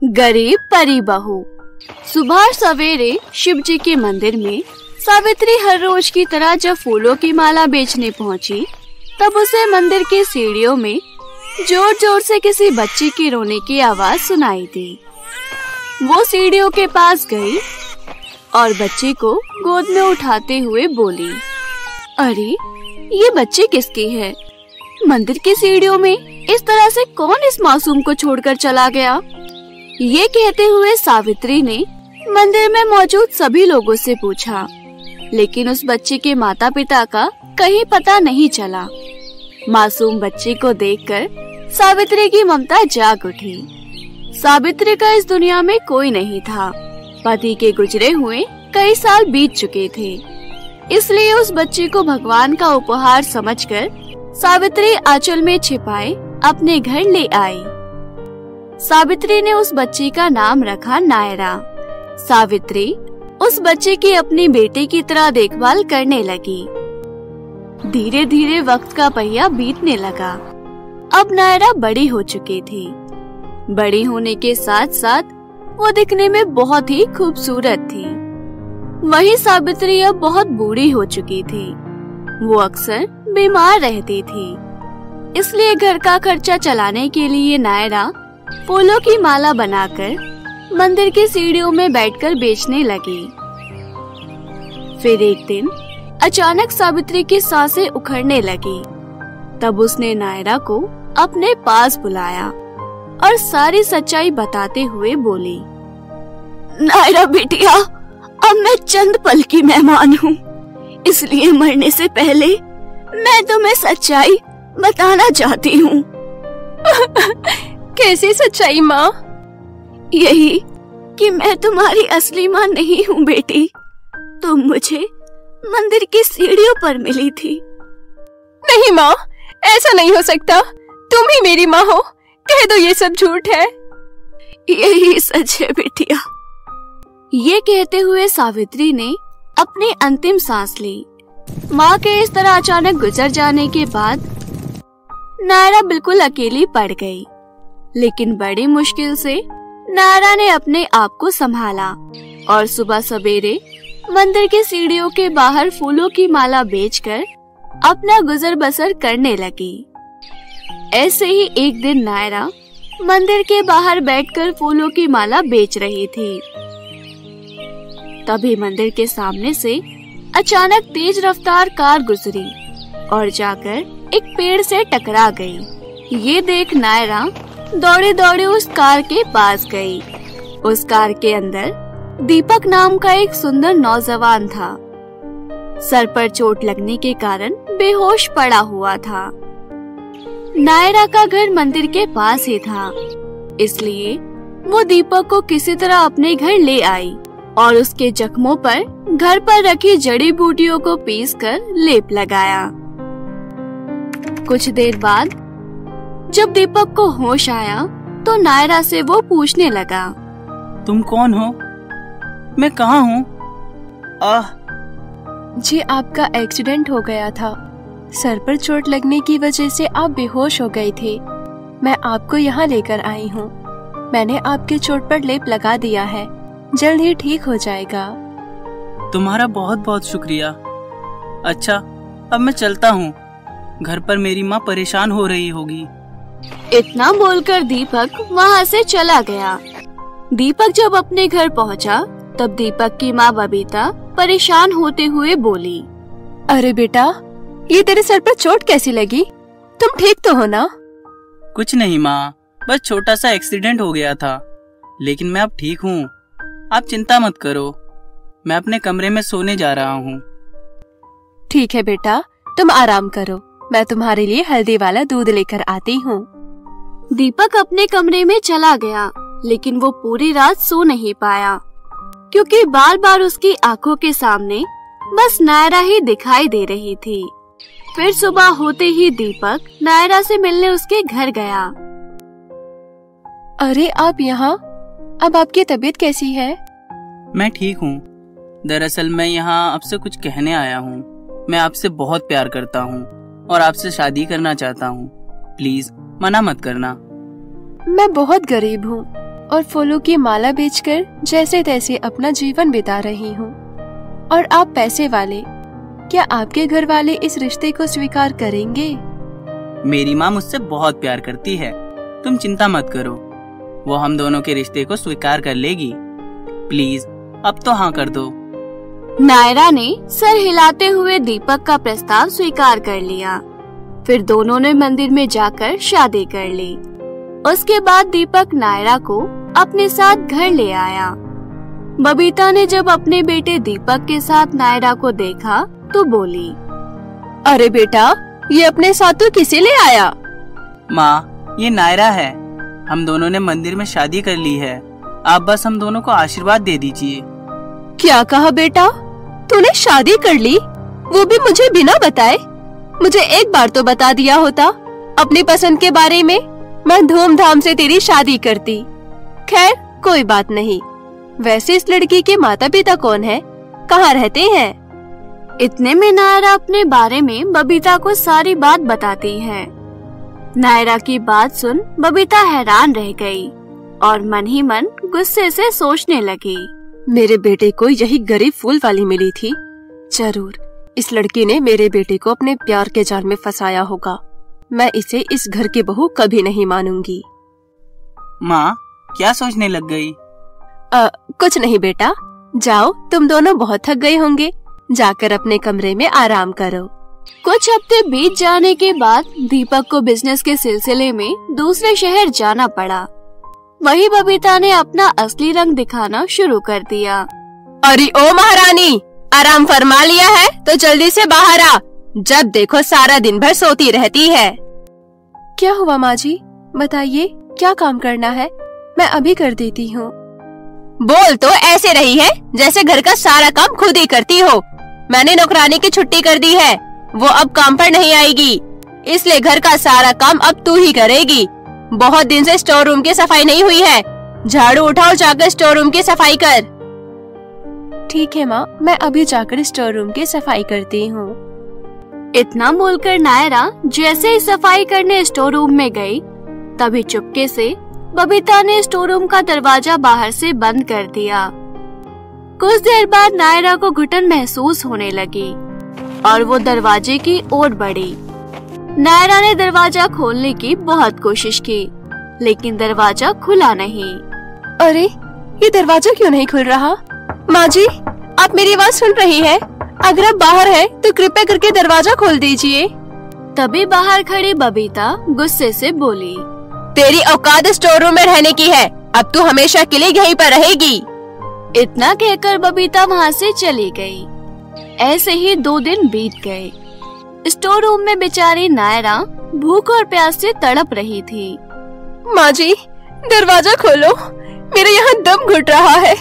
गरीब परी बहू। सुबह सवेरे शिव जी के मंदिर में सावित्री हर रोज की तरह जब फूलों की माला बेचने पहुंची, तब उसे मंदिर की सीढ़ियों में जोर जोर से किसी बच्ची के रोने की आवाज सुनाई दी। वो सीढ़ियों के पास गई और बच्ची को गोद में उठाते हुए बोली, अरे ये बच्ची किसकी है? मंदिर की सीढ़ियों में इस तरह से कौन इस मासूम को छोड़कर चला गया? ये कहते हुए सावित्री ने मंदिर में मौजूद सभी लोगों से पूछा, लेकिन उस बच्चे के माता पिता का कहीं पता नहीं चला। मासूम बच्चे को देखकर सावित्री की ममता जाग उठी। सावित्री का इस दुनिया में कोई नहीं था। पति के गुजरे हुए कई साल बीत चुके थे, इसलिए उस बच्चे को भगवान का उपहार समझकर सावित्री आंचल में छिपाए अपने घर ले आई। सावित्री ने उस बच्ची का नाम रखा नायरा। सावित्री उस बच्चे की अपनी बेटी की तरह देखभाल करने लगी। धीरे धीरे वक्त का पहिया बीतने लगा। अब नायरा बड़ी हो चुकी थी। बड़ी होने के साथ साथ वो दिखने में बहुत ही खूबसूरत थी। वही सावित्री अब बहुत बूढ़ी हो चुकी थी। वो अक्सर बीमार रहती थी, इसलिए घर का खर्चा चलाने के लिए नायरा फूलों की माला बनाकर मंदिर की सीढ़ियों में बैठकर बेचने लगी। फिर एक दिन अचानक सावित्री की सांसें उखड़ने लगी। तब उसने नायरा को अपने पास बुलाया और सारी सच्चाई बताते हुए बोली, नायरा बिटिया, अब मैं चंद पल की मेहमान हूँ, इसलिए मरने से पहले मैं तुम्हें सच्चाई बताना चाहती हूँ। कैसी सच्चाई माँ? यही कि मैं तुम्हारी असली माँ नहीं हूँ बेटी। तुम मुझे मंदिर की सीढ़ियों पर मिली थी। नहीं माँ, ऐसा नहीं हो सकता। तुम ही मेरी माँ हो। कह दो ये सब झूठ है। यही सच है बिटिया। ये कहते हुए सावित्री ने अपनी अंतिम सांस ली। माँ के इस तरह अचानक गुजर जाने के बाद नायरा बिल्कुल अकेली पड़ गई, लेकिन बड़ी मुश्किल से नायरा ने अपने आप को संभाला और सुबह सवेरे मंदिर की सीढ़ियों के बाहर फूलों की माला बेचकर अपना गुजर बसर करने लगी। ऐसे ही एक दिन नायरा मंदिर के बाहर बैठकर फूलों की माला बेच रही थी। तभी मंदिर के सामने से अचानक तेज रफ्तार कार गुजरी और जाकर एक पेड़ से टकरा गई। ये देख नायरा दौड़े दौड़े उस कार के पास गई। उस कार के अंदर दीपक नाम का एक सुंदर नौजवान था। सर पर चोट लगने के कारण बेहोश पड़ा हुआ था। नायरा का घर मंदिर के पास ही था, इसलिए वो दीपक को किसी तरह अपने घर ले आई और उसके जख्मों पर घर पर रखी जड़ी बूटियों को पीसकर लेप लगाया। कुछ देर बाद जब दीपक को होश आया तो नायरा से वो पूछने लगा, तुम कौन हो? मैं कहाँ हूँ? जी, आपका एक्सीडेंट हो गया था। सर पर चोट लगने की वजह से आप बेहोश हो गए थे। मैं आपको यहाँ लेकर आई हूँ। मैंने आपके चोट पर लेप लगा दिया है, जल्द ही ठीक हो जाएगा। तुम्हारा बहुत बहुत शुक्रिया। अच्छा, अब मैं चलता हूँ। घर पर मेरी माँ परेशान हो रही होगी। इतना बोलकर दीपक वहाँ से चला गया। दीपक जब अपने घर पहुँचा तब दीपक की माँ बबीता परेशान होते हुए बोली, अरे बेटा, ये तेरे सर पर चोट कैसी लगी? तुम ठीक तो हो ना? कुछ नहीं माँ, बस छोटा सा एक्सीडेंट हो गया था, लेकिन मैं अब ठीक हूँ। आप चिंता मत करो, मैं अपने कमरे में सोने जा रहा हूँ। ठीक है बेटा, तुम आराम करो। मैं तुम्हारे लिए हल्दी वाला दूध लेकर आती हूँ। दीपक अपने कमरे में चला गया, लेकिन वो पूरी रात सो नहीं पाया, क्योंकि बार बार उसकी आंखों के सामने बस नायरा ही दिखाई दे रही थी। फिर सुबह होते ही दीपक नायरा से मिलने उसके घर गया। अरे आप यहाँ? अब आपकी तबीयत कैसी है? मैं ठीक हूँ। दरअसल मैं यहाँ आपसे कुछ कहने आया हूँ। मैं आपसे बहुत प्यार करता हूँ और आपसे शादी करना चाहता हूँ। प्लीज मना मत करना। मैं बहुत गरीब हूँ, और फूलों की माला बेचकर जैसे तैसे अपना जीवन बिता रही हूँ। और आप पैसे वाले, क्या आपके घर वाले इस रिश्ते को स्वीकार करेंगे? मेरी माँ मुझसे बहुत प्यार करती है, तुम चिंता मत करो, वो हम दोनों के रिश्ते को स्वीकार कर लेगी। प्लीज अब तो हाँ कर दो। नायरा ने सर हिलाते हुए दीपक का प्रस्ताव स्वीकार कर लिया। फिर दोनों ने मंदिर में जाकर शादी कर ली। उसके बाद दीपक नायरा को अपने साथ घर ले आया। बबीता ने जब अपने बेटे दीपक के साथ नायरा को देखा तो बोली, अरे बेटा, ये अपने साथ तो किसे ले आया? माँ, ये नायरा है। हम दोनों ने मंदिर में शादी कर ली है। आप बस हम दोनों को आशीर्वाद दे दीजिए। क्या कहा बेटा? तूने शादी कर ली, वो भी मुझे बिना बताए? मुझे एक बार तो बता दिया होता अपनी पसंद के बारे में, मैं धूमधाम से तेरी शादी करती। खैर कोई बात नहीं। वैसे इस लड़की के माता पिता कौन है, कहाँ रहते हैं? इतने में नायरा अपने बारे में बबीता को सारी बात बताती है। नायरा की बात सुन बबीता हैरान रह गई और मन ही मन गुस्से से सोचने लगी, मेरे बेटे को यही गरीब फूल वाली मिली थी। जरूर इस लड़की ने मेरे बेटे को अपने प्यार के जाल में फंसाया होगा। मैं इसे इस घर की बहू कभी नहीं मानूंगी। माँ, क्या सोचने लग गई? कुछ नहीं बेटा, जाओ, तुम दोनों बहुत थक गए होंगे, जाकर अपने कमरे में आराम करो। कुछ हफ्ते बीत जाने के बाद दीपक को बिजनेस के सिलसिले में दूसरे शहर जाना पड़ा। वही बबीता ने अपना असली रंग दिखाना शुरू कर दिया। अरे ओ महारानी, आराम फरमा लिया है तो जल्दी से बाहर आ। जब देखो सारा दिन भर सोती रहती है। क्या हुआ माँ जी, बताइए क्या काम करना है, मैं अभी कर देती हूँ। बोल तो ऐसे रही है जैसे घर का सारा काम खुद ही करती हो। मैंने नौकरानी की छुट्टी कर दी है, वो अब काम पर नहीं आएगी, इसलिए घर का सारा काम अब तू ही करेगी। बहुत दिन से स्टोर रूम की सफाई नहीं हुई है, झाड़ू उठाओ, जाकर स्टोर रूम की सफाई कर। ठीक है माँ, मैं अभी जाकर स्टोर रूम की सफाई करती हूँ। इतना बोलकर नायरा जैसे ही सफाई करने स्टोर रूम में गई, तभी चुपके से बबीता ने स्टोर रूम का दरवाजा बाहर से बंद कर दिया। कुछ देर बाद नायरा को घुटन महसूस होने लगी और वो दरवाजे की ओर बढ़ी। नायरा ने दरवाजा खोलने की बहुत कोशिश की, लेकिन दरवाजा खुला नहीं। अरे ये दरवाजा क्यों नहीं खुल रहा? माँ जी, आप मेरी आवाज सुन रही हैं? अगर आप बाहर हैं तो कृपया करके दरवाजा खोल दीजिए। तभी बाहर खड़ी बबीता गुस्से से बोली, तेरी औकात स्टोर रूम में रहने की है, अब तू हमेशा के लिए यहीं पर रहेगी। इतना कहकर बबीता वहाँ से चली गई। ऐसे ही 2 दिन बीत गए। स्टोर रूम में बेचारी नायरा भूख और प्यास से तड़प रही थी। माँ जी, दरवाजा खोलो, मेरे यहाँ दम घुट रहा है।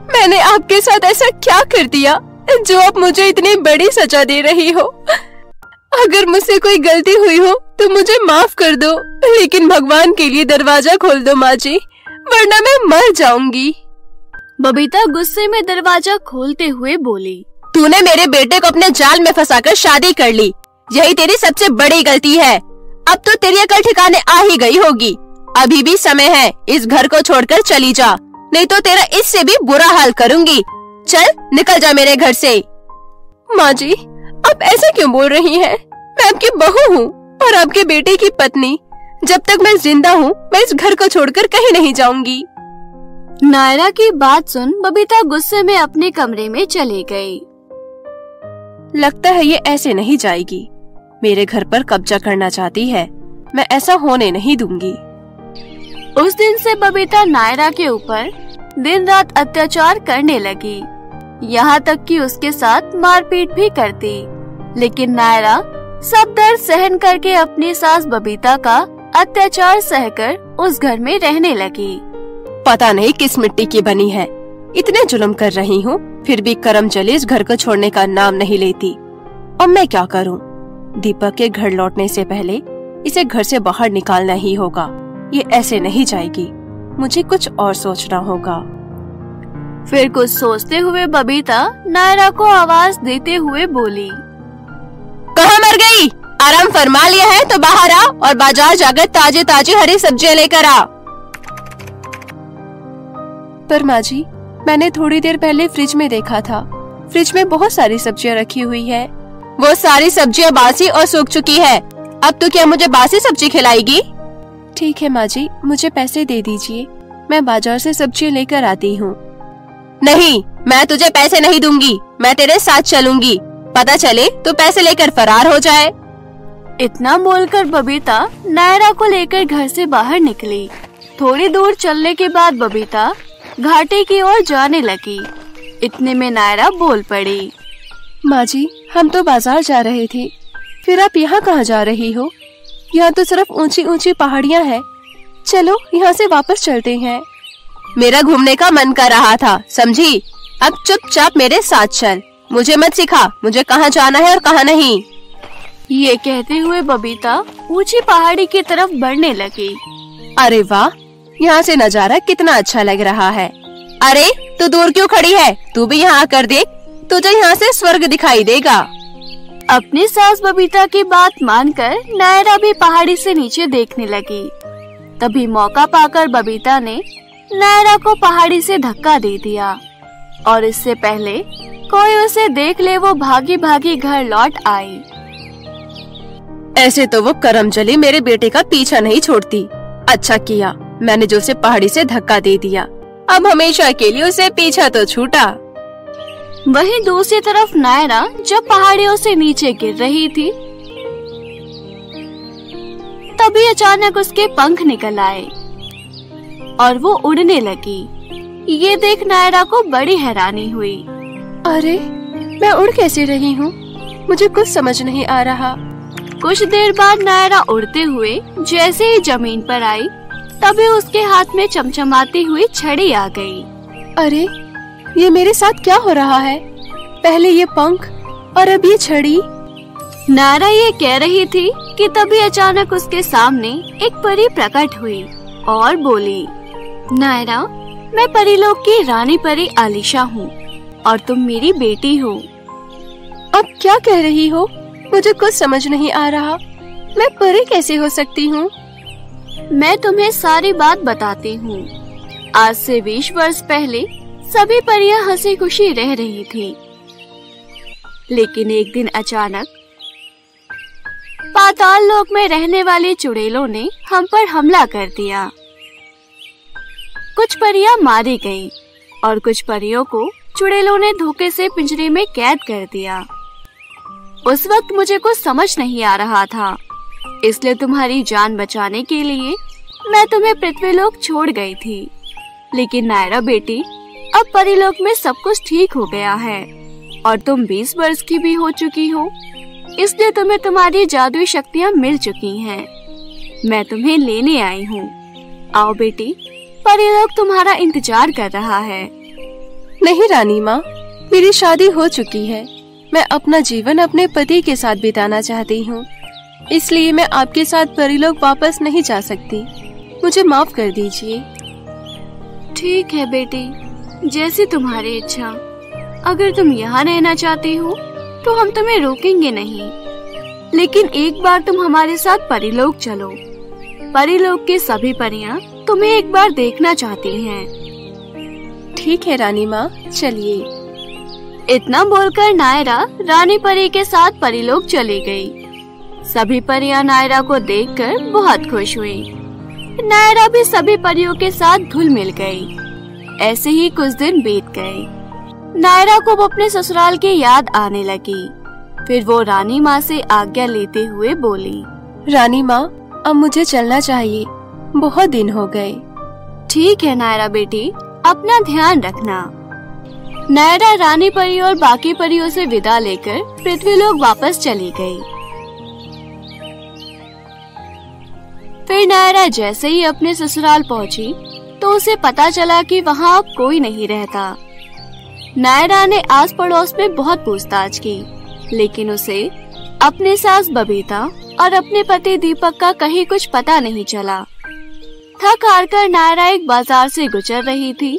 मैंने आपके साथ ऐसा क्या कर दिया जो आप मुझे इतनी बड़ी सजा दे रही हो? अगर मुझसे कोई गलती हुई हो तो मुझे माफ कर दो, लेकिन भगवान के लिए दरवाजा खोल दो माँ जी, वरना मैं मर जाऊंगी। बबीता गुस्से में दरवाजा खोलते हुए बोली, तूने मेरे बेटे को अपने जाल में फंसाकर शादी कर ली, यही तेरी सबसे बड़ी गलती है। अब तो तेरी अकल ठिकाने आ ही गई होगी। अभी भी समय है, इस घर को छोड़कर चली जा, नहीं तो तेरा इससे भी बुरा हाल करूंगी। चल निकल जा मेरे घर से। माँ जी, आप ऐसा क्यों बोल रही हैं? मैं आपकी बहू हूँ और आपके बेटे की पत्नी। जब तक मैं जिंदा हूँ मैं इस घर को छोड़कर कहीं नहीं जाऊंगी। नायरा की बात सुन बबीता गुस्से में अपने कमरे में चली गई। लगता है ये ऐसे नहीं जाएगी, मेरे घर पर कब्जा करना चाहती है, मैं ऐसा होने नहीं दूंगी। उस दिन से बबीता नायरा के ऊपर दिन रात अत्याचार करने लगी, यहाँ तक कि उसके साथ मारपीट भी करती। लेकिन नायरा सब दर्द सहन करके अपनी सास बबीता का अत्याचार सहकर उस घर में रहने लगी। पता नहीं किस मिट्टी की बनी है, इतने जुल्म कर रही हूँ फिर भी करम चले इस घर को छोड़ने का नाम नहीं लेती। अब मैं क्या करूँ? दीपक के घर लौटने से पहले इसे घर से बाहर निकालना ही होगा, ये ऐसे नहीं जाएगी, मुझे कुछ और सोचना होगा। फिर कुछ सोचते हुए बबीता नायरा को आवाज देते हुए बोली, कहाँ मर गई? आराम फरमा लिया है तो बाहर आ और बाजार जाकर ताजी ताजी हरी सब्जियाँ लेकर आ। पर माँ जी, मैंने थोड़ी देर पहले फ्रिज में देखा था, फ्रिज में बहुत सारी सब्जियाँ रखी हुई है। वो सारी सब्जियाँ बासी और सूख चुकी है। अब तो क्या मुझे बासी सब्जी खिलाएगी? ठीक है माँ जी, मुझे पैसे दे दीजिए, मैं बाजार से सब्जियाँ लेकर आती हूँ। नहीं, मैं तुझे पैसे नहीं दूंगी, मैं तेरे साथ चलूंगी। पता चले तो पैसे लेकर फरार हो जाए। इतना बोलकर बबीता नायरा को लेकर घर से बाहर निकली। थोड़ी दूर चलने के बाद बबीता घाटी की ओर जाने लगी। इतने में नायरा बोल पड़ी। माँ जी, हम तो बाजार जा रहे थे, फिर आप यहाँ कहाँ जा रही हो? यहाँ तो सिर्फ ऊंची ऊंची पहाड़ियाँ हैं। चलो यहाँ से वापस चलते हैं। मेरा घूमने का मन कर रहा था, समझी? अब चुपचाप मेरे साथ चल। मुझे मत सिखा मुझे कहाँ जाना है और कहाँ नहीं। ये कहते हुए बबीता ऊंची पहाड़ी की तरफ बढ़ने लगी। अरे वाह, यहाँ से नजारा कितना अच्छा लग रहा है। अरे तू दूर क्यों खड़ी है? तू भी यहाँ आकर देख, तुझे यहाँ से स्वर्ग दिखाई देगा। अपनी सास बबीता की बात मानकर नायरा भी पहाड़ी से नीचे देखने लगी। तभी मौका पाकर बबीता ने नायरा को पहाड़ी से धक्का दे दिया और इससे पहले कोई उसे देख ले वो भागी भागी घर लौट आई। ऐसे तो वो करमजली मेरे बेटे का पीछा नहीं छोड़ती। अच्छा किया मैंने जो उसे पहाड़ी से धक्का दे दिया, अब हमेशा के लिए उसे पीछा तो छूटा। वहीं दूसरी तरफ नायरा जब पहाड़ियों से नीचे गिर रही थी, तभी अचानक उसके पंख निकल आए और वो उड़ने लगी। ये देख नायरा को बड़ी हैरानी हुई। अरे मैं उड़ कैसे रही हूँ? मुझे कुछ समझ नहीं आ रहा। कुछ देर बाद नायरा उड़ते हुए जैसे ही जमीन पर आई, तभी उसके हाथ में चमचमाती हुई छड़ी आ गई। अरे ये मेरे साथ क्या हो रहा है? पहले ये पंख और अब ये छड़ी। नायरा ये कह रही थी कि तभी अचानक उसके सामने एक परी प्रकट हुई और बोली, नायरा, मैं परीलोक की रानी परी आलिशा हूँ और तुम मेरी बेटी हो। अब क्या कह रही हो? मुझे कुछ समझ नहीं आ रहा। मैं परी कैसे हो सकती हूँ? मैं तुम्हें सारी बात बताती हूँ। आज से 20 वर्ष पहले सभी परियां हंसी खुशी रह रही थी, लेकिन एक दिन अचानक पाताल लोक में रहने वाले चुड़ैलों ने हम पर हमला कर दिया। कुछ परियां मारी गईं और कुछ परियों को चुड़ैलों ने धोखे से पिंजरे में कैद कर दिया। उस वक्त मुझे कुछ समझ नहीं आ रहा था, इसलिए तुम्हारी जान बचाने के लिए मैं तुम्हें पृथ्वीलोक छोड़ गई थी। लेकिन नायरा बेटी, अब परीलोक में सब कुछ ठीक हो गया है और तुम 20 वर्ष की भी हो चुकी हो, इसलिए तुम्हें तुम्हारी जादुई शक्तियाँ मिल चुकी हैं। मैं तुम्हें लेने आई हूँ। आओ बेटी, परीलोक तुम्हारा इंतजार कर रहा है। नहीं रानी माँ, मेरी शादी हो चुकी है। मैं अपना जीवन अपने पति के साथ बिताना चाहती हूँ, इसलिए मैं आपके साथ परीलोक वापस नहीं जा सकती। मुझे माफ कर दीजिए। ठीक है बेटी, जैसी तुम्हारी इच्छा। अगर तुम यहाँ रहना चाहती हो तो हम तुम्हें रोकेंगे नहीं, लेकिन एक बार तुम हमारे साथ परीलोक चलो। परीलोक के सभी परियां तुम्हें एक बार देखना चाहती हैं। ठीक है रानी माँ, चलिए। इतना बोलकर नायरा रानी परी के साथ परीलोक चली गई। सभी परियां नायरा को देखकर बहुत खुश हुई। नायरा भी सभी परियों के साथ घुल मिल गई। ऐसे ही कुछ दिन बीत गए। नायरा को अपने ससुराल की याद आने लगी। फिर वो रानी माँ से आज्ञा लेते हुए बोली, रानी माँ, अब मुझे चलना चाहिए, बहुत दिन हो गए। ठीक है नायरा बेटी, अपना ध्यान रखना। नायरा रानी परी और बाकी परियों से विदा लेकर पृथ्वीलोक वापस चली गई। फिर नायरा जैसे ही अपने ससुराल पहुंची तो उसे पता चला कि वहाँ अब कोई नहीं रहता। नायरा ने आस पड़ोस में बहुत पूछताछ की, लेकिन उसे अपने सास बबीता और अपने पति दीपक का कहीं कुछ पता नहीं चला। थक हार कर नायरा एक बाजार से गुजर रही थी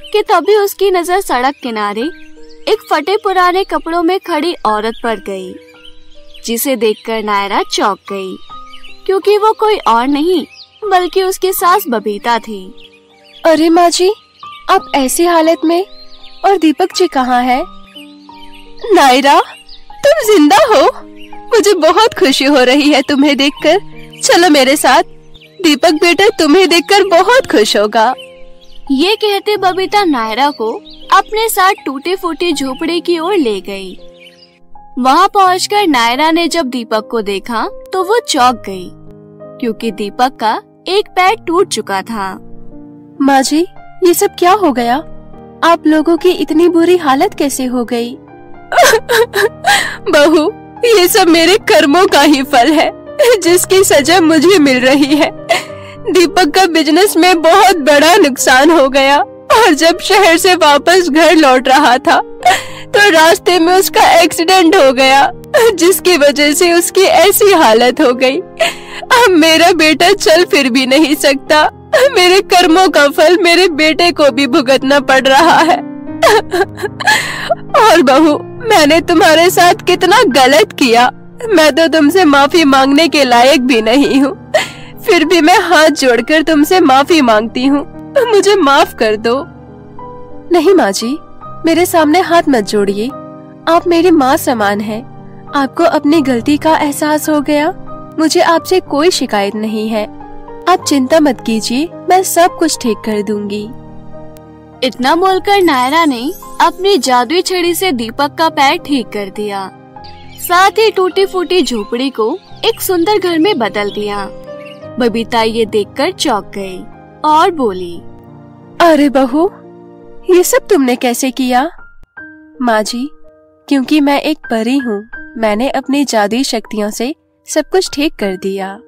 कि तभी उसकी नजर सड़क किनारे एक फटे पुराने कपड़ों में खड़ी औरत पर गई, जिसे देखकर नायरा चौंक गई, क्योंकि वो कोई और नहीं बल्कि उसकी सास बबीता थी। अरे माँ जी, आप ऐसी हालत में? और दीपक जी कहाँ है? नायरा, तुम जिंदा हो? मुझे बहुत खुशी हो रही है तुम्हें देखकर। चलो मेरे साथ, दीपक बेटा तुम्हें देखकर बहुत खुश होगा। ये कहते बबीता नायरा को अपने साथ टूटे फूटे झोपड़े की ओर ले गई। वहाँ पहुंचकर नायरा ने जब दीपक को देखा तो वो चौंक गई, क्योंकि दीपक का एक पैर टूट चुका था। माँ जी, ये सब क्या हो गया? आप लोगों की इतनी बुरी हालत कैसे हो गई? बहू, ये सब मेरे कर्मों का ही फल है, जिसकी सजा मुझे मिल रही है। दीपक का बिजनेस में बहुत बड़ा नुकसान हो गया और जब शहर से वापस घर लौट रहा था तो रास्ते में उसका एक्सीडेंट हो गया, जिसकी वजह से उसकी ऐसी हालत हो गई। अब मेरा बेटा चल फिर भी नहीं सकता। मेरे कर्मों का फल मेरे बेटे को भी भुगतना पड़ रहा है। और बहू, मैंने तुम्हारे साथ कितना गलत किया। मैं तो तुमसे माफी मांगने के लायक भी नहीं हूँ, फिर भी मैं हाथ जोड़कर तुमसे माफी मांगती हूँ। मुझे माफ कर दो। नहीं माँ जी, मेरे सामने हाथ मत जोड़िए। आप मेरी माँ समान हैं। आपको अपनी गलती का एहसास हो गया। मुझे आपसे कोई शिकायत नहीं है। आप चिंता मत कीजिए, मैं सब कुछ ठीक कर दूंगी। इतना बोलकर नायरा ने अपनी जादुई छड़ी से दीपक का पैर ठीक कर दिया, साथ ही टूटी फूटी झोपड़ी को एक सुंदर घर में बदल दिया। बबीता ये देखकर चौंक गई और बोली, अरे बहू, ये सब तुमने कैसे किया? माँ जी, क्योंकि मैं एक परी हूँ, मैंने अपनी जादुई शक्तियों से सब कुछ ठीक कर दिया।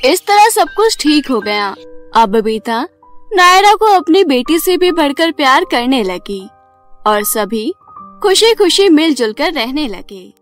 इस तरह सब कुछ ठीक हो गया। अब बबीता नायरा को अपनी बेटी से भी बढ़कर प्यार करने लगी और सभी खुशी खुशी मिलजुल कर रहने लगे।